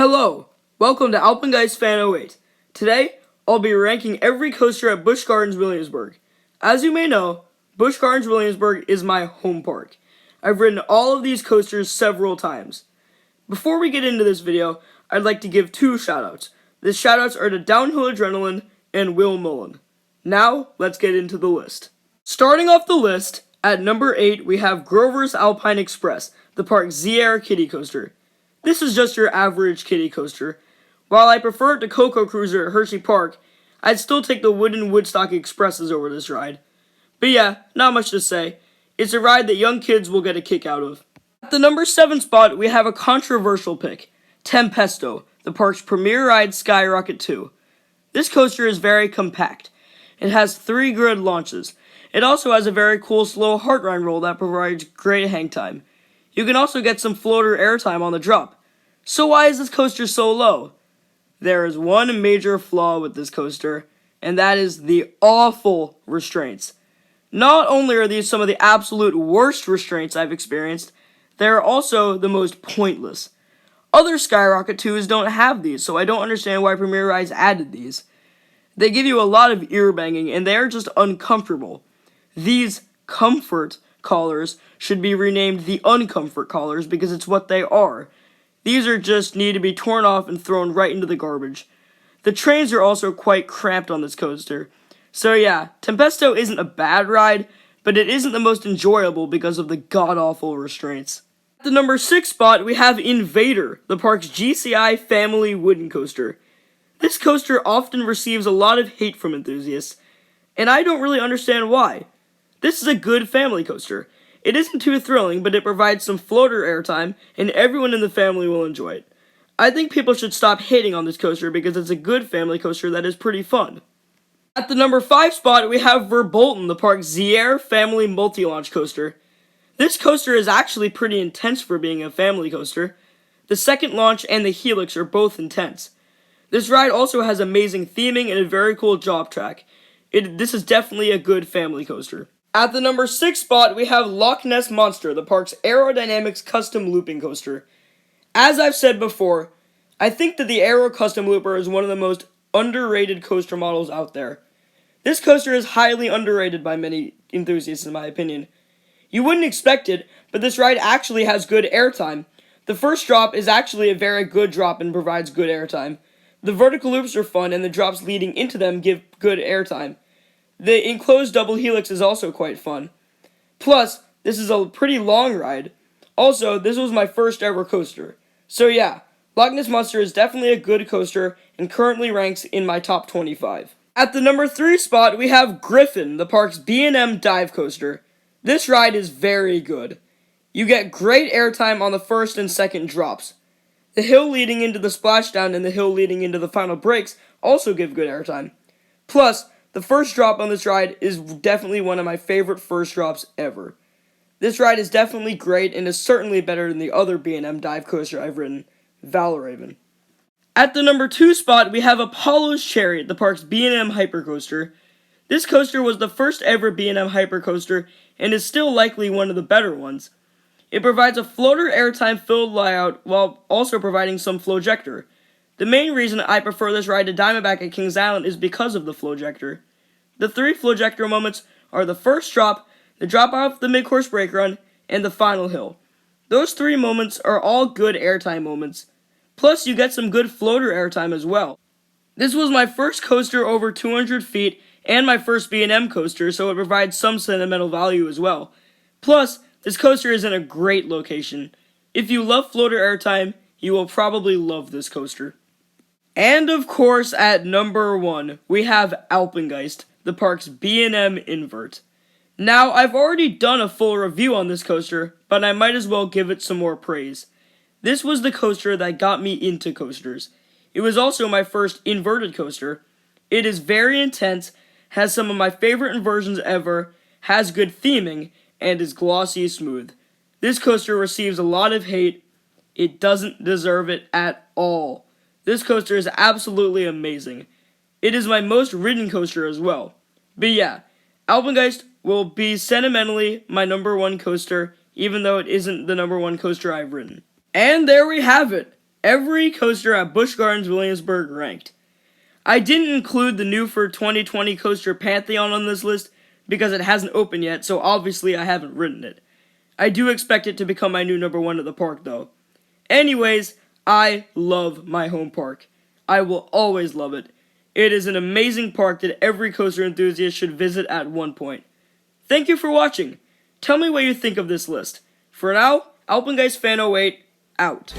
Hello, welcome to Alpengeist Fan 08. Today, I'll be ranking every coaster at Busch Gardens, Williamsburg. As you may know, Busch Gardens, Williamsburg is my home park. I've ridden all of these coasters several times. Before we get into this video, I'd like to give two shoutouts. The shoutouts are to Downhill Adrenaline and Will Mullen. Now, let's get into the list. Starting off the list, at number 8, we have GROVER'S Alpine Express, the park's Z-Air kiddie coaster. This is just your average kiddie coaster. While I prefer it to Coco Cruiser at Hershey Park, I'd still take the wooden Woodstock Expresses over this ride. But yeah, not much to say. It's a ride that young kids will get a kick out of. At the number 7 spot, we have a controversial pick, TEMPESTO, the park's premier ride Skyrocket 2. This coaster is very compact. It has 3 grid launches. It also has a very cool slow heart ride roll that provides great hang time. You can also get some floater airtime on the drop. So why is this coaster so low? There is one major flaw with this coaster, and that is the awful restraints. Not only are these some of the absolute worst restraints I've experienced, they are also the most pointless. Other Skyrocket 2s don't have these, so I don't understand why Premier Rides added these. They give you a lot of ear banging, and they are just uncomfortable. These comfort collars should be renamed the uncomfort collars because it's what they are. These are just need to be torn off and thrown right into the garbage. The trains are also quite cramped on this coaster. So yeah, Tempesto isn't a bad ride, but it isn't the most enjoyable because of the god-awful restraints. At the number 6 spot, we have INVADR, the park's GCI family wooden coaster. This coaster often receives a lot of hate from enthusiasts, and I don't really understand why. This is a good family coaster. It isn't too thrilling, but it provides some floater airtime, and everyone in the family will enjoy it. I think people should stop hating on this coaster because it's a good family coaster that is pretty fun. At the number 5 spot, we have VERBOLTEN, the park's Z-Air family multi-launch coaster. This coaster is actually pretty intense for being a family coaster. The second launch and the helix are both intense. This ride also has amazing theming and a very cool drop track. This is definitely a good family coaster. At the number 6 spot, we have Loch Ness Monster, the park's aerodynamics custom looping coaster. As I've said before, I think that the Aero Custom Looper is one of the most underrated coaster models out there. This coaster is highly underrated by many enthusiasts in my opinion. You wouldn't expect it, but this ride actually has good airtime. The first drop is actually a very good drop and provides good airtime. The vertical loops are fun and the drops leading into them give good airtime. The enclosed double helix is also quite fun. Plus, this is a pretty long ride. Also, this was my first ever coaster. So yeah, Loch Ness Monster is definitely a good coaster and currently ranks in my top 25. At the number 3 spot, we have GRIFFON, the park's B&M dive coaster. This ride is very good. You get great airtime on the first and second drops. The hill leading into the splashdown and the hill leading into the final breaks also give good airtime. Plus, the first drop on this ride is definitely one of my favorite first drops ever. This ride is definitely great and is certainly better than the other B&M dive coaster I've ridden, Valraven. At the number 2 spot, we have Apollo's Chariot, the park's B&M hypercoaster. This coaster was the first ever B&M hypercoaster and is still likely one of the better ones. It provides a floater airtime filled layout while also providing some flowjector. The main reason I prefer this ride to Diamondback at Kings Island is because of the flowjector. The 3 flowjector moments are the first drop, the drop off the mid-course brake run, and the final hill. Those 3 moments are all good airtime moments. Plus, you get some good floater airtime as well. This was my first coaster over 200 feet and my first B&M coaster, so it provides some sentimental value as well. Plus, this coaster is in a great location. If you love floater airtime, you will probably love this coaster. And of course, at number 1, we have Alpengeist, the park's B&M invert. Now, I've already done a full review on this coaster, but I might as well give it some more praise. This was the coaster that got me into coasters. It was also my first inverted coaster. It is very intense, has some of my favorite inversions ever, has good theming, and is glossy smooth. This coaster receives a lot of hate. It doesn't deserve it at all. This coaster is absolutely amazing. It is my most ridden coaster as well. But yeah, Alpengeist will be sentimentally my number 1 coaster, even though it isn't the number 1 coaster I've ridden. And there we have it. every coaster at Busch Gardens Williamsburg ranked. I didn't include the new for 2020 coaster Pantheon on this list because it hasn't opened yet, so obviously I haven't ridden it. I do expect it to become my new number 1 at the park though. Anyways, I love my home park. I will always love it. It is an amazing park that every coaster enthusiast should visit at one point. Thank you for watching. Tell me what you think of this list. For now, Alpengeist Fan 08, out.